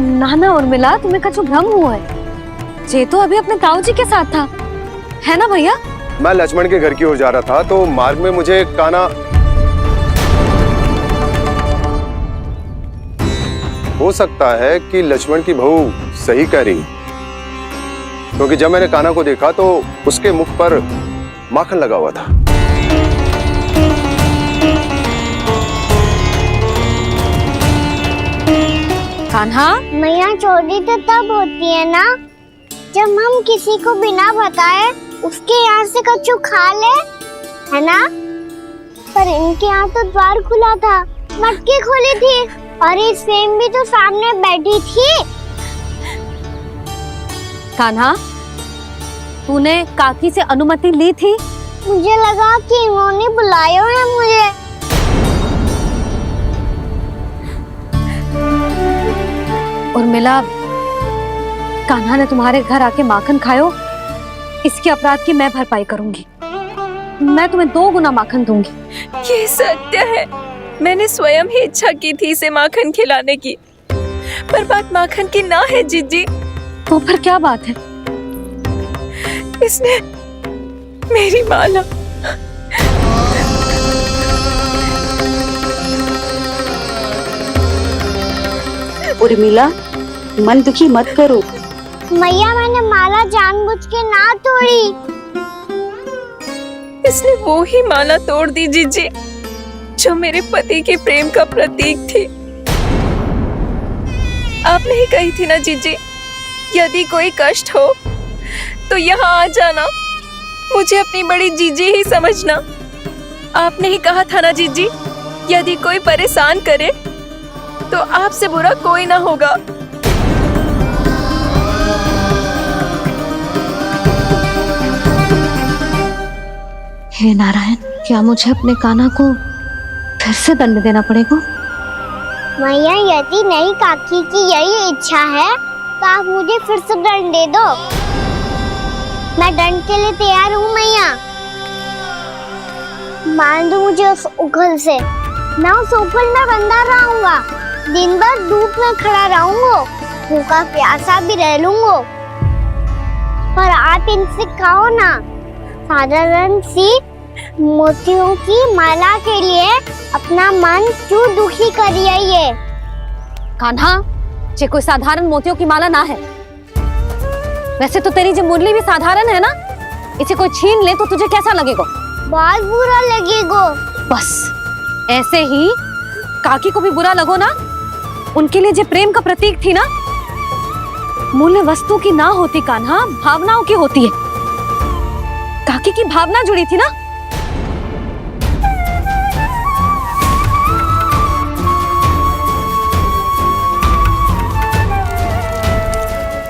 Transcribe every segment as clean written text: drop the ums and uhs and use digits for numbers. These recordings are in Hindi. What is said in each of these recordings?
ना उर्मिला, तुम्हें कछु भ्रम हुआ है। ये तो अभी अपने ताऊ जी के साथ था, है ना भैया? मैं लक्ष्मण के घर की ओर जा रहा था तो मार्ग में मुझे कान्हा, हो सकता है कि लक्ष्मण की बहू सही कह रही, क्योंकि जब मैंने कान्हा को देखा तो उसके मुख पर माखन लगा हुआ था। कान्हा, मैया चोरी तो तब होती है ना जब हम किसी को बिना बताए उसके यहाँ से कछु खा ले, है ना? पर इनके यहाँ तो द्वार खुला था, मटकी खोली थी और ये सेम भी तो सामने बैठी थी। कान्हा, तूने काकी से अनुमति ली थी? मुझे लगा कि इन्होंने बुलाया है मुझे। उर्मिला, कान्हा ने तुम्हारे घर आके माखन खायो, इसके अपराध की मैं भरपाई करूंगी। मैं तुम्हें 2 गुना माखन दूंगी। ये सत्य है, मैंने स्वयं ही इच्छा की थी इसे माखन खिलाने की, पर बात माखन की ना है जीजी। तो फिर क्या बात है? इसने मेरी माला, उर्मिला, मन दुखी मत करो। मैया, मैंने माला जानबूझ के ना तोड़ी। इसने वो ही माला तोड़ दी जीजी जो मेरे पति के प्रेम का प्रतीक थी। आपने ही कही थी ना जीजी, यदि कोई कष्ट हो तो यहाँ आ जाना, मुझे अपनी बड़ी जीजी ही समझना। आपने ही कहा था ना जीजी, यदि कोई परेशान करे तो आपसे बुरा कोई ना होगा। हे नारायण, क्या मुझे अपने कान्हा को फिर से दंड देना पड़ेगा? मैया, यदि नहीं काकी की यही इच्छा है तो आप मुझे फिर से दंड दे दो। मैं दंड के लिए तैयार हूँ मैया। मान दो मुझे उस उखल से, मैं उस उखल में बंधा रहूंगा, दिन भर धूप में खड़ा रहूंगा, भूखा प्यासा भी रह लूंगा। पर आप इनसे कहो ना, साधारण सी मोतियों की माला के लिए अपना मन क्यों दुखी करिए? ये कान्हा, ये कोई साधारण मोतियों की माला ना है। वैसे तो तेरी जो मुरली भी साधारण है ना, इसे कोई छीन ले तो तुझे कैसा लगेगा? बहुत बुरा लगेगा। बस ऐसे ही काकी को भी बुरा लगो ना। उनके लिए जो प्रेम का प्रतीक थी ना, मूल्य वस्तु की ना होती कान्हा, भावनाओं की होती है। काकी की भावना जुड़ी थी ना।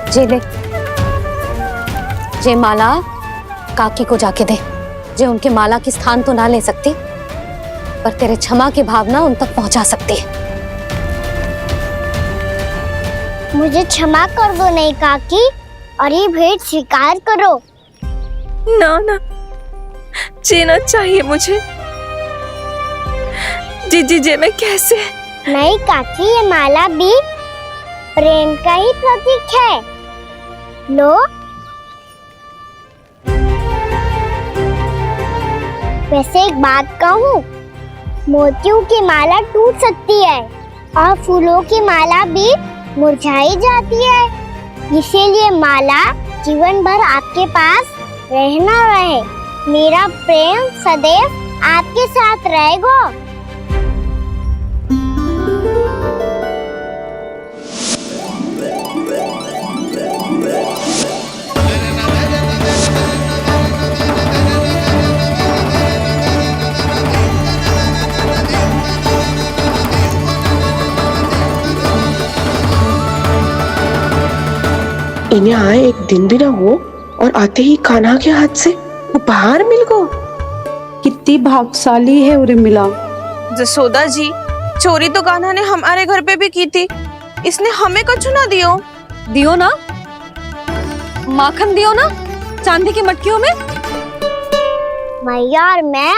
जे ले, जे माला काकी को जाके दे। जे उनके माला की स्थान तो ना ले सकती, पर तेरे क्षमा की भावना उन तक पहुंचा सकती है। मुझे क्षमा कर दो नहीं काकी, और ये भेंट स्वीकार करो। ना ना, जीना चाहिए मुझे जीजी। जे मैं कैसे? नहीं काकी, ये माला भी प्रेम का ही प्रतीक है। लो, वैसे एक बात कहूँ, मोतियों की माला टूट सकती है और फूलों की माला भी मुरझाई जाती है। इसीलिए माला जीवन भर आपके पास रहना रहे। मेरा प्रेम सदैव आपके साथ रहेगा। इन्हें आए एक दिन भी ना हो और आते ही कान्हा के हाथ से उपहार मिल गो। कितनी भाग्यशाली है उर्मिला। जसोदा जी, चोरी तो कान्हा ने हमारे घर पे भी की थी, इसने हमें कछु ना दियो। दियो ना, माखन दियो ना चांदी की मटकियों में। मैया और मैं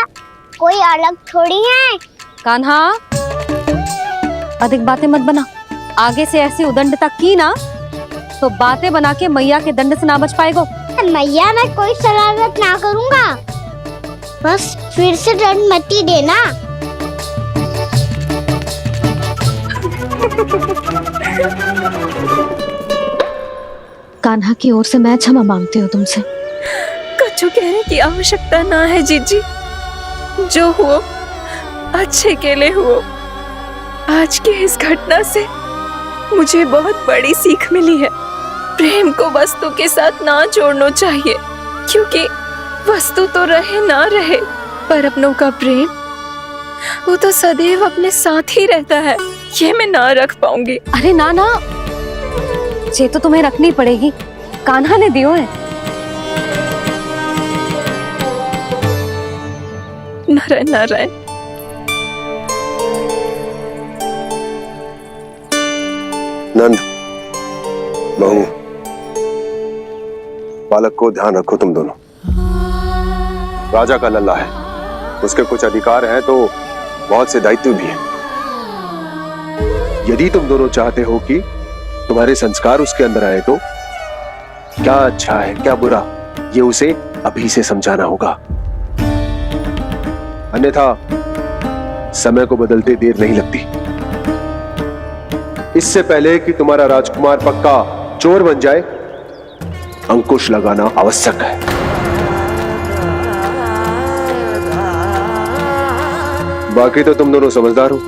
कोई अलग थोड़ी हैं। कान्हा, अधिक बातें मत बना, आगे से ऐसी उदंडता की ना तो बातें बना के मैया के दंड से ना बच पाएगो। मैया मैं कोई शरारत ना करूंगा, बस फिर से दंड मत ही देना। कान्हा की ओर से मैं क्षमा मांगती हूँ तुमसे। कछु कहने की आवश्यकता ना है जीजी, जो हुआ अच्छे के लिए हुआ। आज की इस घटना से मुझे बहुत बड़ी सीख मिली है। प्रेम को वस्तु के साथ ना जोड़ना चाहिए, क्योंकि वस्तु तो रहे ना रहे, पर अपनों का प्रेम वो तो सदैव अपने साथ ही रहता है। ये मैं ना रख पाऊंगी। अरे ना ना, ये तो तुम्हें रखनी पड़ेगी, कान्हा ने दियो है। नारायण नारायण। नंद, बहू, बालक को ध्यान रखो तुम दोनों। राजा का लल्ला है, उसके कुछ अधिकार हैं तो बहुत से दायित्व भी हैं। यदि तुम दोनों चाहते हो कि तुम्हारे संस्कार उसके अंदर आए तो क्या अच्छा है क्या बुरा, ये उसे अभी से समझाना होगा। अन्यथा समय को बदलते देर नहीं लगती। इससे पहले कि तुम्हारा राजकुमार पक्का चोर बन जाए, अंकुश लगाना आवश्यक है। बाकी तो तुम दोनों समझदार हो।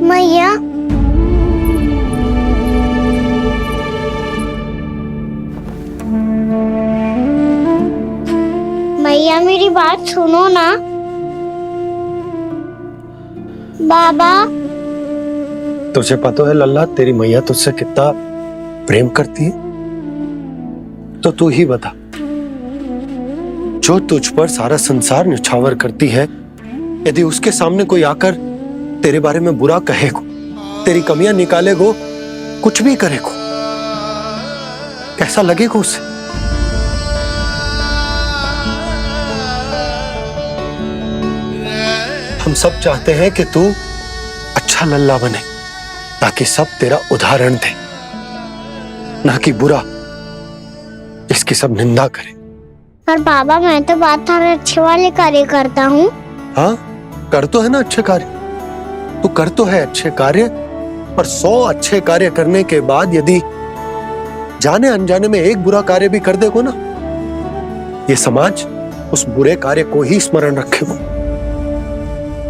मैया मैया मेरी बात सुनो ना। बाबा, तुझे पता है लल्ला, तेरी मैया तुझसे कितना प्रेम करती है? तो तू ही बता, जो तुझ पर सारा संसार न्यौछावर करती है, यदि उसके सामने कोई आकर तेरे बारे में बुरा कहेगो, तेरी कमियां निकालेगो, कुछ भी करेगो, कैसा लगेगा उसे? हम सब चाहते हैं कि तू अच्छा लल्ला बने, ताकि सब तेरा उदाहरण दे, ना कि बुरा जिसकी सब निंदा करे। पर बाबा मैं तो बात अच्छे वाले कार्य करता हूँ। हाँ, कर तो है ना अच्छे कार्य, तू कर तो है अच्छे कार्य, पर 100 अच्छे कार्य करने के बाद यदि जाने अनजाने में एक बुरा कार्य भी कर देगो ना, ये समाज उस बुरे कार्य को ही स्मरण रखेगो।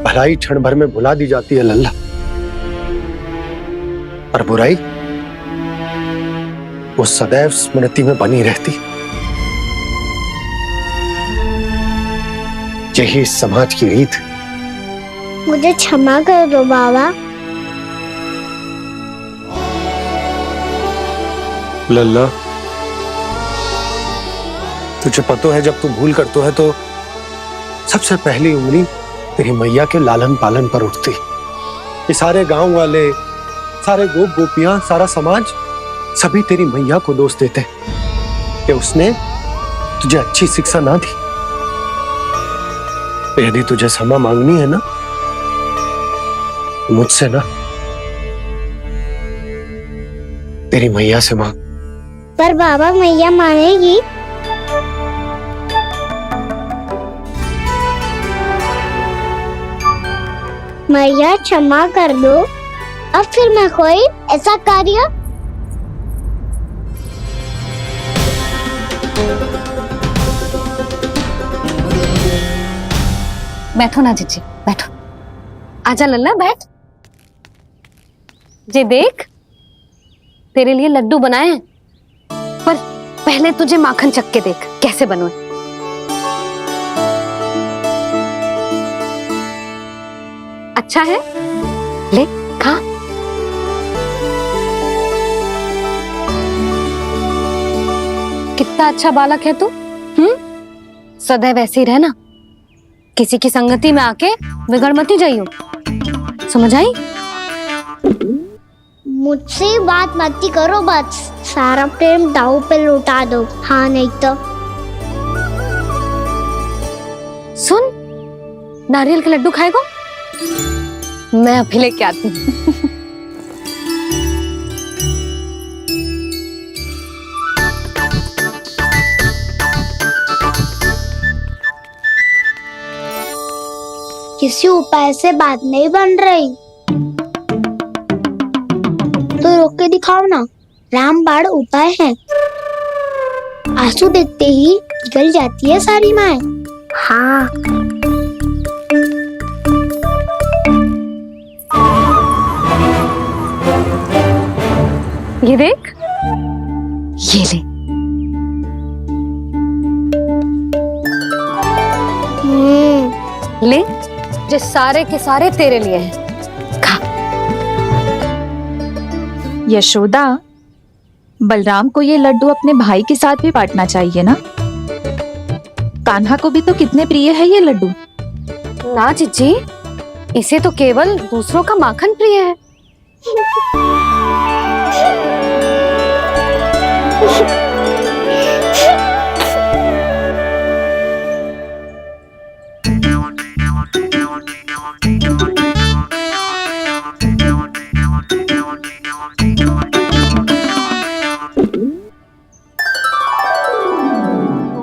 भलाई क्षण भर में भुला दी जाती है लल्ला, और बुराई वो सदैव स्मृति में बनी रहती। यही इस समाज की रीत। मुझे क्षमा कर दो बाबा। लल्ला, तुझे पता है जब तू भूल करतो है तो सबसे पहली उंगली तेरी मैया के लालन पालन पर उठती। ये सारे गांव वाले, सारे गोप गोपियां, सारा समाज सभी तेरी मैया को दोष देते कि उसने तुझे अच्छी शिक्षा ना दी। यदि तुझे क्षमा मांगनी है ना, मुझसे ना, तेरी मैया से मांग। पर बाबा मैया मानेगी? मैया क्षमा कर दो, अब फिर मैं कोई ऐसा कार्य। बैठो ना जीजी, बैठो। आजा लल्ला, बैठ। जे देख, तेरे लिए लड्डू बनाए हैं, पर पहले तुझे माखन चख के देख कैसे बनो। अच्छा है, ले खा। कितना अच्छा बालक है तू, सदैव ऐसे ही रहना, किसी की संगति में आके बिगड़ मती जाइयो, समझ आई? मुझसे बात मत ही करो, बस सारा प्रेम दाव पे लौटा दो। हाँ नहीं तो सुन, नारियल के लड्डू खाएगा? मैं अभी लेके आती हूँ। किसी उपाय से बात नहीं बन रही तो रोक के दिखाओ ना। रामबाण उपाय है, आंसू देखते ही जल जाती है सारी माए। हाँ ये देख, ये ले। ले, जो सारे के सारे तेरे लिए हैं, खा। यशोदा, बलराम को ये लड्डू अपने भाई के साथ भी बांटना चाहिए ना। कान्हा को भी तो कितने प्रिय है ये लड्डू। ना जीजी, इसे तो केवल दूसरों का माखन प्रिय है।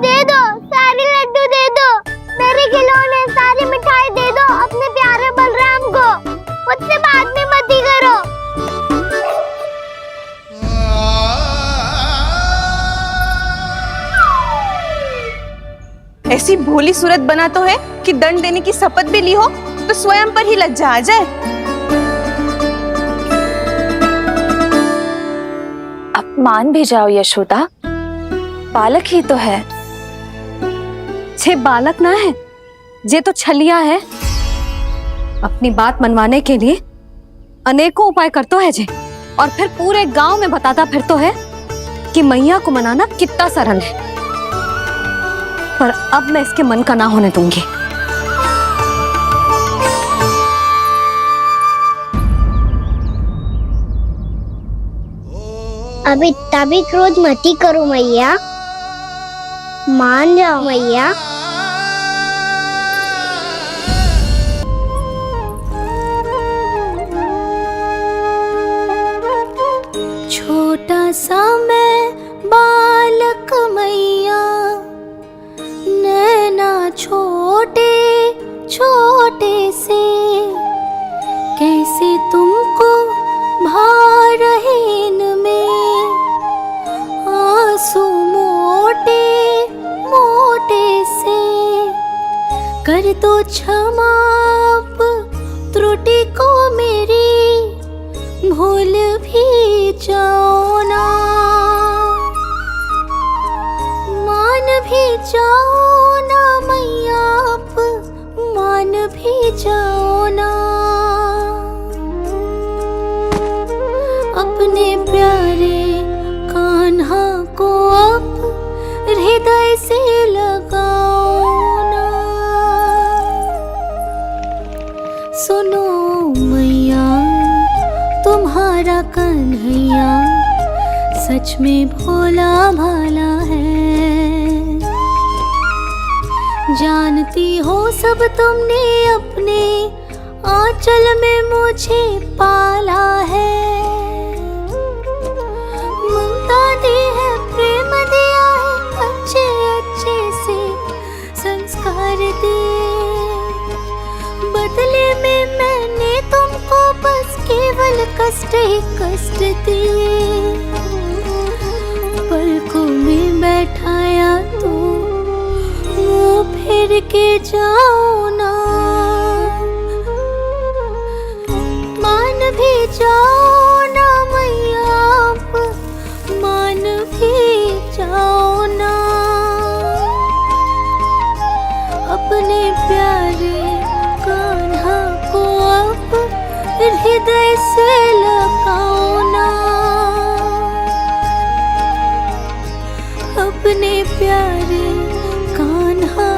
दे दो, सारे लड्डू दे दो, मेरे खिलौने, सारी मिठाई दे दो अपने प्यारे बलराम को। मुझसे बात में मत ही करो। ऐसी भोली सूरत बना तो है कि दंड देने की शपथ भी ली हो तो स्वयं पर ही लज्जा आ जाए। अब मान भी जाओ यशोदा, बालक ही तो है। छे बालक ना है, जे तो छलिया है। अपनी बात मनवाने के लिए अनेकों उपाय करतो है जे, और फिर पूरे गांव में बताता फिरतो है कि मैया को मनाना कितना सरल है। पर अब मैं इसके मन का ना होने दूंगी। अब इतना भी क्रोध मत ही करो मैया, मान जाओ मैया। छोटा सा मैं बालक मैया, नैना छोटे छोटे से, कैसे तुमको भा रहे इनमें आंसू मोटे मोटे से। कर दो क्षमा त्रुटि को मेरी, भूल भी जाओ ना, मान भी जाओ ना मैया, आप मान भी जाओ ना। अपने प्यारे कान्हा को अब हृदय से लगाओ ना। सुनो मैया, तुम्हारा कन्हैया सच में भोला भाला है। जानती हो सब तुमने अपने आंचल में मुझे पाला है। ममता दी है, प्रेम दिया है, अच्छे अच्छे से संस्कार दिए। बदले में मैंने तुमको बस केवल कष्ट ही कष्ट दिए। पलकों में बैठाया तो मुँह फेर के जाओ ना, मान भी जाओ ना मैया, आप मान भी जाओ ना। अपने प्यारे कान्हा को अब हृदय से लगाओ ना। अपने प्यारे कान्हा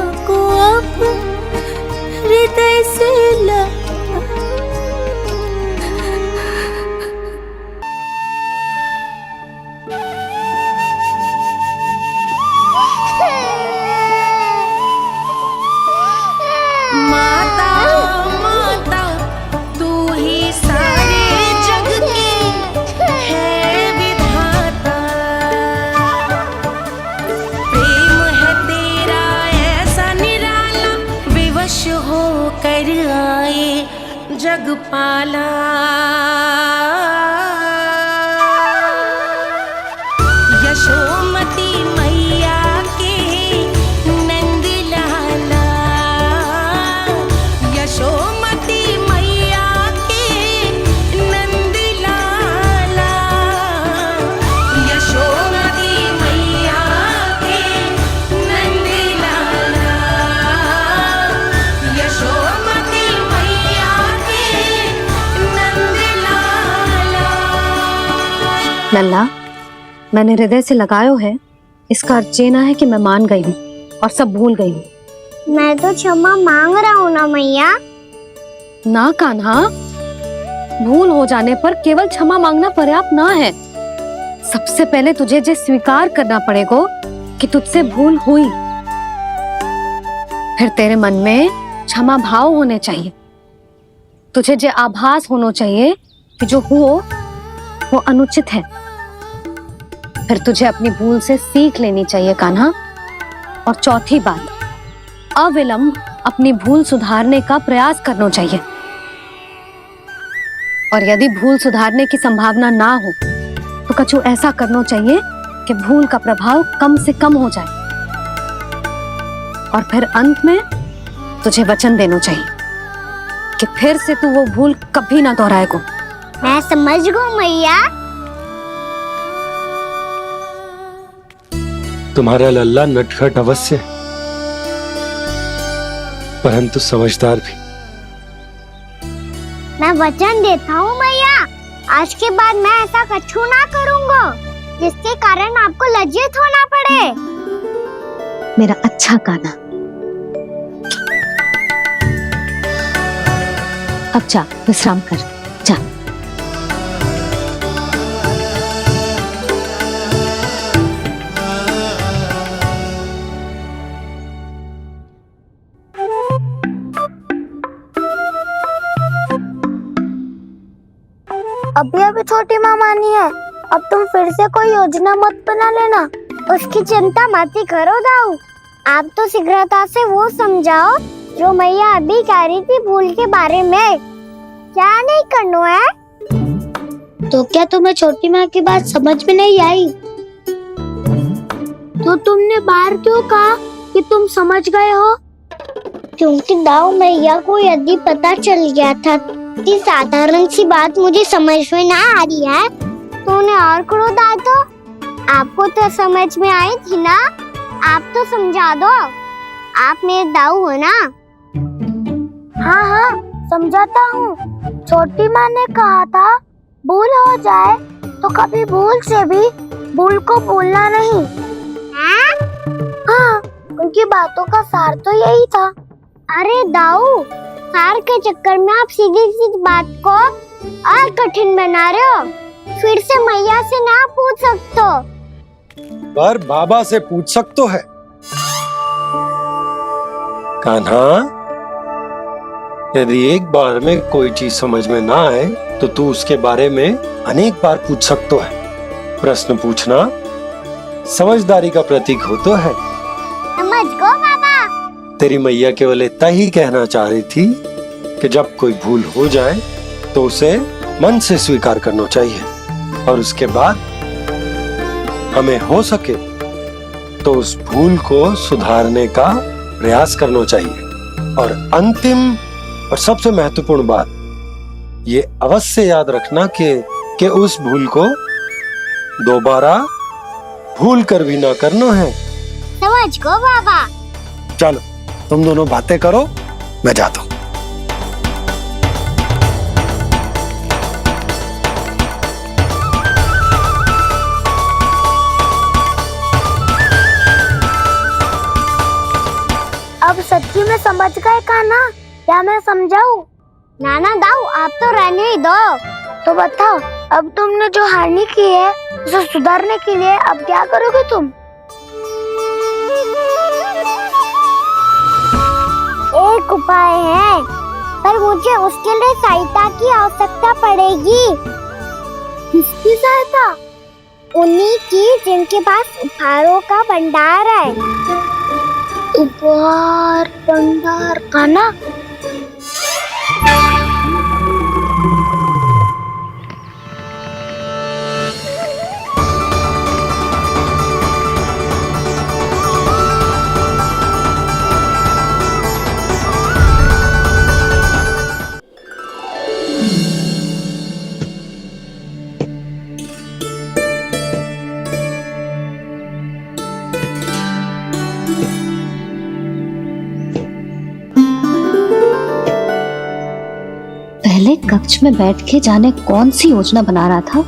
होकर आए जगपाला, यशोमती मैया के नंद लाला, यशोमती मैया के नंद लाला, यशोमती मैया के नंद लाला, यशोमती मैया के नंद लाला। लल्ला, मैंने हृदय से लगायो है, इसका अर्थ ये ना है कि मैं मान गई हूँ और सब भूल गई हूँ। मैं तो क्षमा मांग रहा हूँ ना मैया। ना कान्हा, भूल हो जाने पर केवल क्षमा मांगना पर्याप्त ना है। सबसे पहले तुझे जो स्वीकार करना पड़ेगा कि तुझसे भूल हुई, फिर तेरे मन में क्षमा भाव होने चाहिए। तुझे जो आभास होना चाहिए कि जो हुआ वो अनुचित है। फिर तुझे अपनी भूल से सीख लेनी चाहिए कान्हा। और चौथी बात, अविलंब अपनी भूल सुधारने का प्रयास करना चाहिए। और यदि भूल सुधारने की संभावना ना हो तो कछु ऐसा करना चाहिए कि भूल का प्रभाव कम से कम हो जाए। और फिर अंत में तुझे वचन देना चाहिए कि फिर से तू वो भूल कभी ना दोहराएगा। मैं समझ गई मैया। तुम्हारा लल्ला नटखट अवश्य, परंतु समझदार भी। मैं वचन देता हूँ मैया, आज के बाद मैं ऐसा कछु ना करूँगा जिसके कारण आपको लज्जित होना पड़े। मेरा अच्छा कान्हा, अब जा विश्राम कर, जा। अभी अभी छोटी माँ मानी है, अब तुम फिर से कोई योजना मत बना लेना। उसकी चिंता मत ही करो दाऊ। आप तो शीघ्रता से वो समझाओ जो मैया अभी कह रही थी भूल के बारे में। क्या नहीं करना है? तो क्या तुम्हें छोटी माँ की बात समझ में नहीं आई? तो तुमने बाहर क्यों कहा कि तुम समझ गए हो? क्योंकि दाऊ मैया को यदि पता चल गया था कि साधारण सी बात मुझे समझ में ना आ रही है तो उन्हें और क्रोध आया। तो आपको तो समझ में आई थी ना, आप तो समझा दो। आप मेरे दाऊ हो ना। हाँ हाँ समझाता हूँ। छोटी माँ ने कहा था भूल हो जाए तो कभी भूल से भी भूल को भूलना नहीं। हाँ, उनकी बातों का सार तो यही था। अरे दाऊ, सार के चक्कर में आप सीधी सीधी बात को और कठिन बना रहे हो। फिर से मैया से ना पूछ सकते हो, पर बाबा से पूछ सकते है। कान्हा, यदि एक बार में कोई चीज समझ में ना आए तो तू उसके बारे में अनेक बार पूछ सकते है। प्रश्न पूछना समझदारी का प्रतीक होता है। समझ गो बाबा। तेरी मैया केवल इतना ही कहना चाह रही थी कि जब कोई भूल हो जाए तो उसे मन से स्वीकार करना चाहिए और उसके बाद हमें हो सके तो उस भूल को सुधारने का प्रयास करना चाहिए। और अंतिम और सबसे महत्वपूर्ण बात ये अवश्य याद रखना कि उस भूल को दोबारा भूल कर भी ना करना है। समझ गो बाबा। चलो तुम दोनों बातें करो, मैं जाता हूँ। अब सच्ची में समझ गए कान्हा? क्या मैं समझाऊं? नाना दाऊ, आप तो रहने ही दो। तो बताओ, अब तुमने जो हानि की है उसे सुधारने के लिए अब क्या करोगे तुम? एक उपाय है, पर मुझे उसके लिए सहायता की आवश्यकता पड़ेगी। किसकी सहायता? उन्हीं की जिनके पास उपहारों का भंडार है। उपहार भंडार कान्हा। पहले कक्ष में बैठ के जाने कौन सी योजना बना रहा था,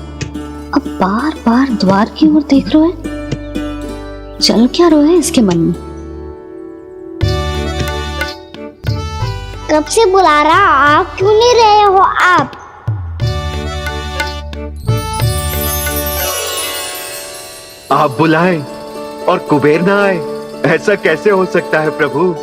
अब बार बार द्वार की ओर देख रहे है। चल क्या रहे है इसके मन में? कब से बुला रहा, आप क्यों नहीं रहे हो आप? आप बुलाएं और कुबेर ना आए, ऐसा कैसे हो सकता है प्रभु?